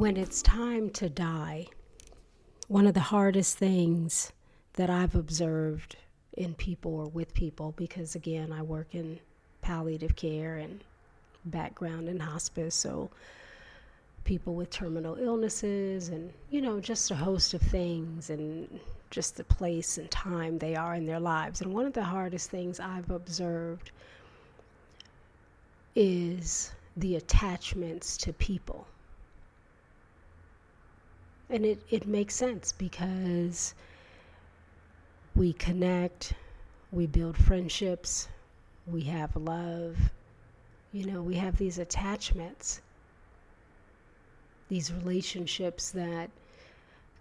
When it's time to die, one of the hardest things that I've observed in people or with people, because again, I work in palliative care and background in hospice, so people with terminal illnesses and, just a host of things and just the place and time they are in their lives. And one of the hardest things I've observed is the attachments to people. And it makes sense because we connect, we build friendships, we have love, we have these attachments, these relationships that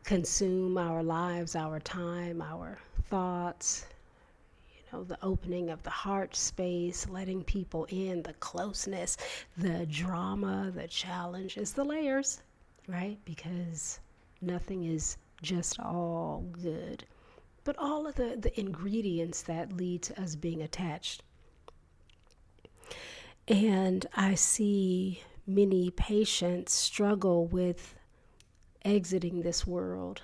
consume our lives, our time, our thoughts, the opening of the heart space, letting people in, the closeness, the drama, the challenges, the layers, right? Because nothing is just all good, but all of the ingredients that lead to us being attached. And I see many patients struggle with exiting this world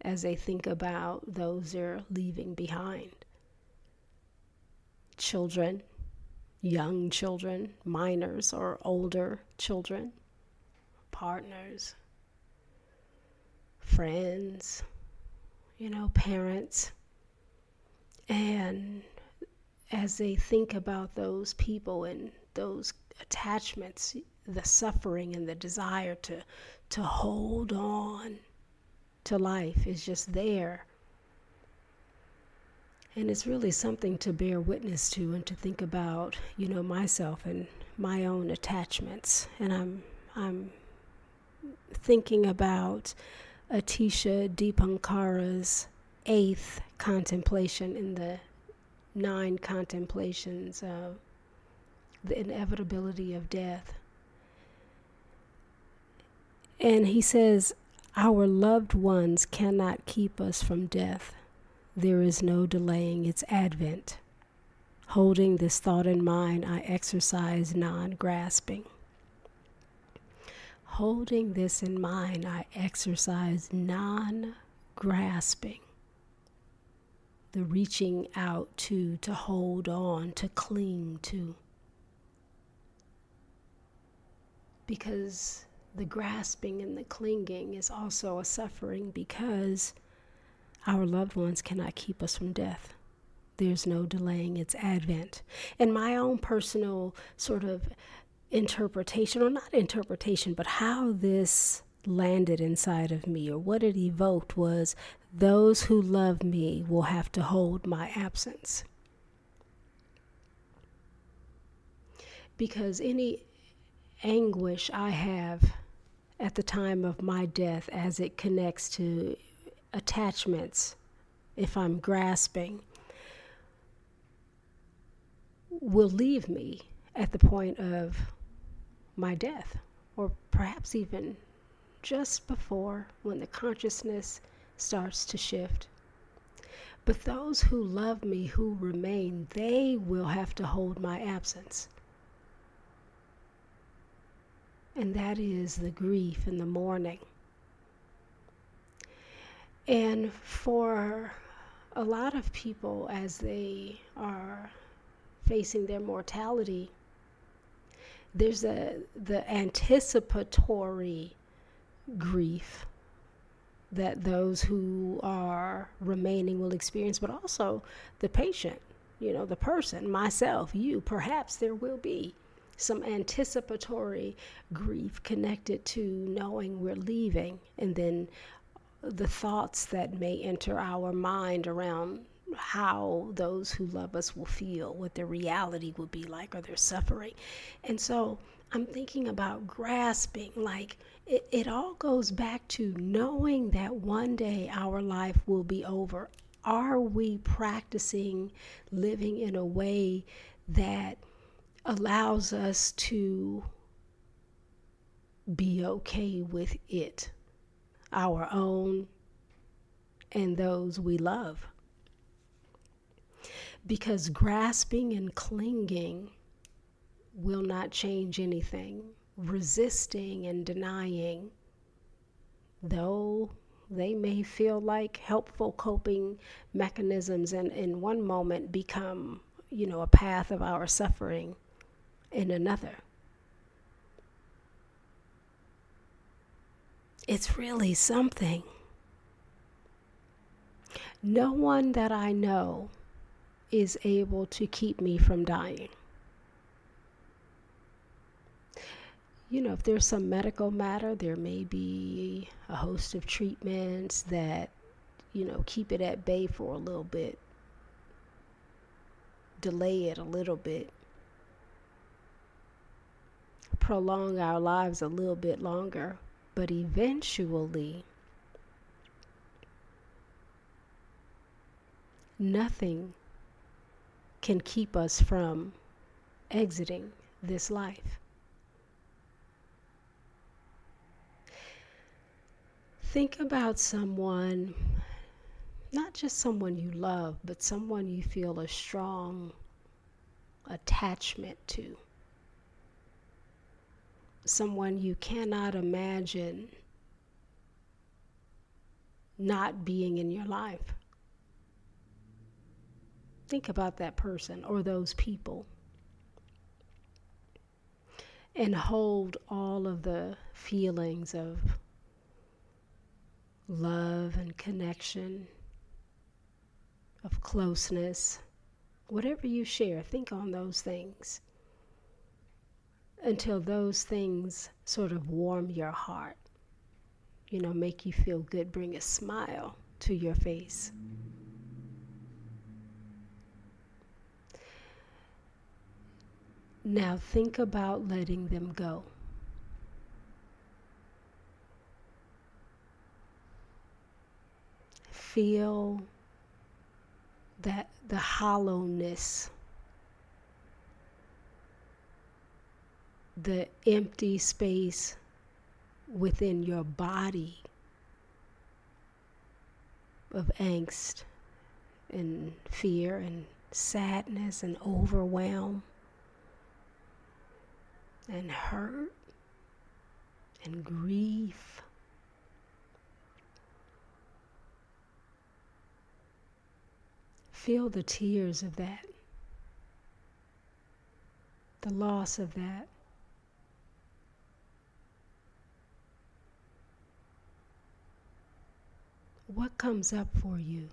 as they think about those they're leaving behind. Children, young children, minors or older children, partners, friends, parents. And as they think about those people and those attachments, the suffering and the desire to hold on to life is just there. And it's really something to bear witness to and to think about, myself and my own attachments. And I'm thinking about Atisha Deepankara's 8th contemplation in the Nine Contemplations of the inevitability of death. And he says, our loved ones cannot keep us from death. There is no delaying its advent. Holding this thought in mind, I exercise non-grasping. Holding this in mind, I exercise non-grasping. The reaching out to hold on, to cling to. Because the grasping and the clinging is also a suffering, because our loved ones cannot keep us from death. There's no delaying its advent. And my own personal sort of interpretation, or not interpretation, but how this landed inside of me, or what it evoked, was those who love me will have to hold my absence. Because any anguish I have at the time of my death, as it connects to attachments, if I'm grasping, will leave me at the point of my death, or perhaps even just before, when the consciousness starts to shift. But those who love me, who remain, they will have to hold my absence. And that is the grief and the mourning. And for a lot of people, as they are facing their mortality, there's the anticipatory grief that those who are remaining will experience, but also the patient, the person, myself, you, perhaps there will be some anticipatory grief connected to knowing we're leaving, and then the thoughts that may enter our mind around how those who love us will feel, what their reality will be like, or their suffering. And so I'm thinking about grasping, like it all goes back to knowing that one day our life will be over. Are we practicing living in a way that allows us to be okay with it, our own and those we love? Because grasping and clinging will not change anything. Resisting and denying though they may feel like helpful coping mechanisms and in one moment become, a path of our suffering in another. It's really something. No one that I know is able to keep me from dying. If there's some medical matter, there may be a host of treatments that, keep it at bay for a little bit, delay it a little bit, prolong our lives a little bit longer. But eventually, nothing can keep us from exiting this life. Think about someone, not just someone you love, but someone you feel a strong attachment to. Someone you cannot imagine not being in your life. Think about that person or those people and hold all of the feelings of love and connection, of closeness, whatever you share, think on those things until those things sort of warm your heart, make you feel good, bring a smile to your face. Now think about letting them go. Feel that the hollowness, the empty space within your body of angst and fear and sadness and overwhelm and hurt and grief. Feel the tears of that, the loss of that. What comes up for you?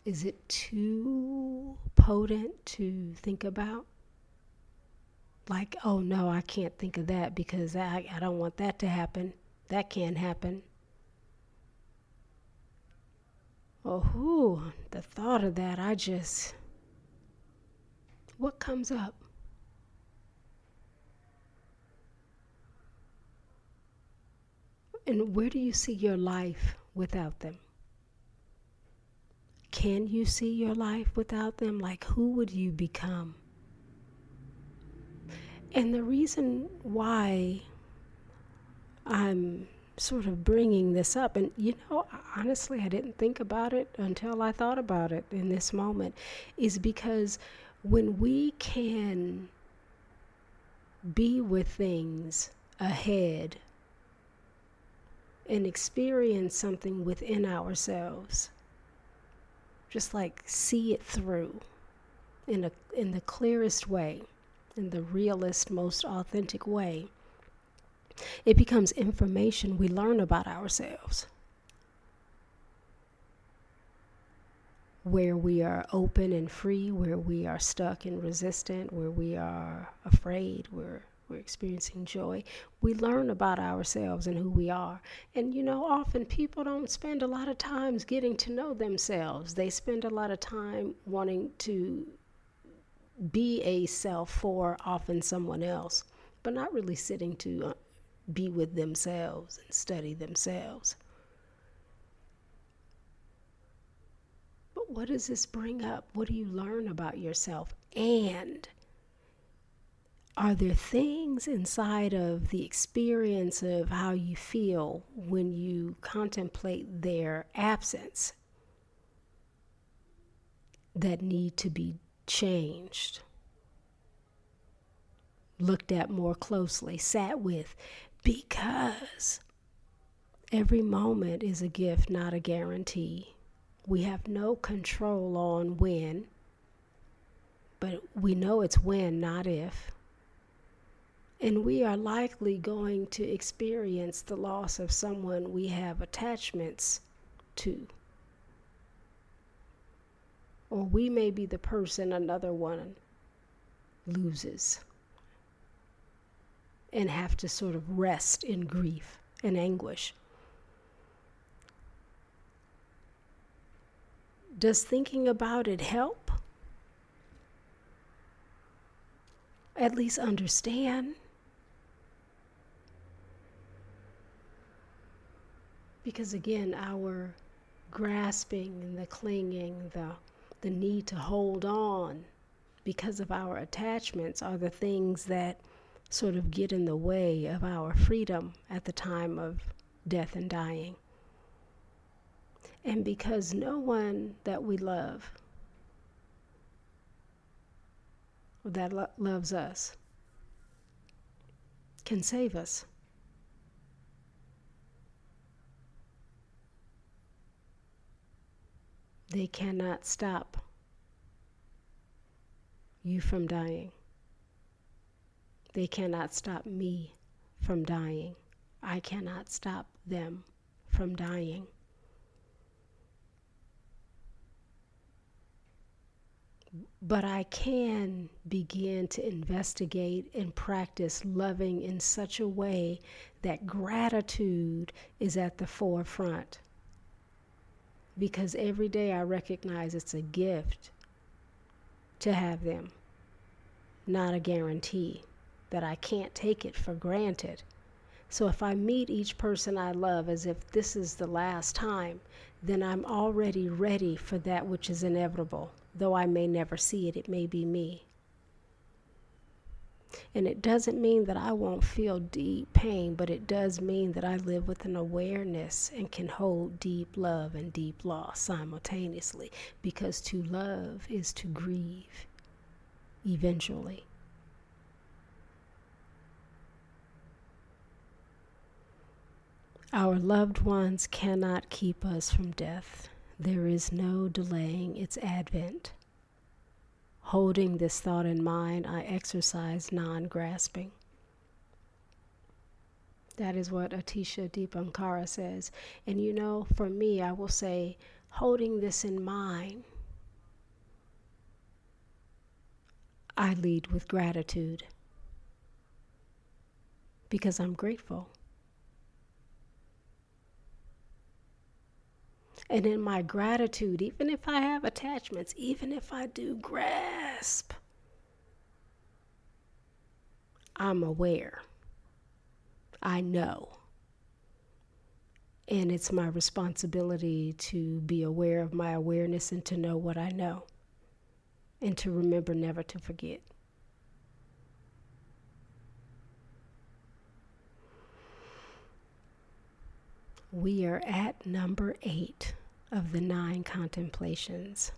Is it too potent to think about? Like, oh no, I can't think of that because I don't want that to happen. That can't happen. Oh, the thought of that, what comes up? And where do you see your life without them? Can you see your life without them? Like, who would you become? And the reason why I'm sort of bringing this up, and honestly, I didn't think about it until I thought about it in this moment, is because when we can be with things ahead and experience something within ourselves, just like see it through in the clearest way, in the realest, most authentic way, it becomes information we learn about ourselves. Where we are open and free, where we are stuck and resistant, where we are afraid, where we're experiencing joy, we learn about ourselves and who we are. And often people don't spend a lot of time getting to know themselves. They spend a lot of time wanting to be a self for often someone else, but not really sitting to be with themselves and study themselves. But what does this bring up? What do you learn about yourself? And are there things inside of the experience of how you feel when you contemplate their absence that need to be changed? looked at more closely, sat with, because every moment is a gift, not a guarantee. We have no control on when, but we know it's when, not if. And we are likely going to experience the loss of someone we have attachments to. Or we may be the person another one loses and have to sort of rest in grief and anguish. Does thinking about it help? At least understand? Because again, our grasping and the clinging, the need to hold on because of our attachments are the things that sort of get in the way of our freedom at the time of death and dying. And because no one that we love or that loves us can save us. They cannot stop you from dying. They cannot stop me from dying. I cannot stop them from dying. But I can begin to investigate and practice loving in such a way that gratitude is at the forefront. Because every day I recognize it's a gift to have them, not a guarantee, that I can't take it for granted. So if I meet each person I love as if this is the last time, then I'm already ready for that which is inevitable. Though I may never see it, it may be me. And it doesn't mean that I won't feel deep pain, but it does mean that I live with an awareness and can hold deep love and deep loss simultaneously. Because to love is to grieve eventually. Our loved ones cannot keep us from death. There is no delaying its advent. Holding this thought in mind, I exercise non-grasping. That is what Atisha Deepankara says. And you know, for me, I will say, holding this in mind, I lead with gratitude. Because I'm grateful. And in my gratitude, even if I have attachments, even if I do grasp, I'm aware. I know. And it's my responsibility to be aware of my awareness and to know what I know. And to remember never to forget. We are at number 8 of the 9 Contemplations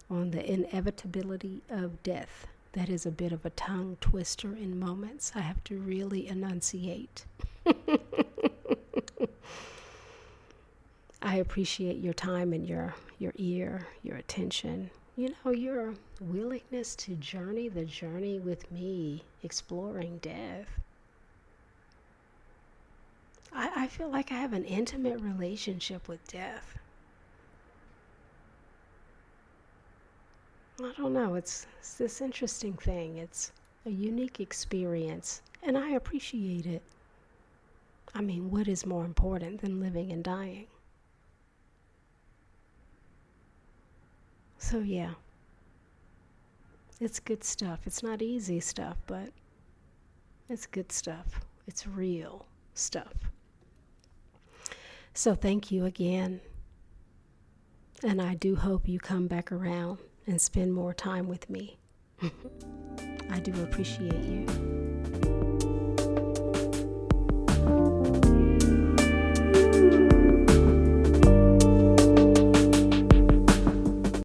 on the inevitability of death. That is a bit of a tongue twister in moments. I have to really enunciate. I appreciate your time and your ear, your attention. You know, your willingness to journey the journey with me, exploring death. I feel like I have an intimate relationship with death. I don't know, it's this interesting thing. It's a unique experience, and I appreciate it. I mean, what is more important than living and dying? So yeah, it's good stuff. It's not easy stuff, but it's good stuff. It's real stuff. So thank you again. And I do hope you come back around and spend more time with me. I do appreciate you.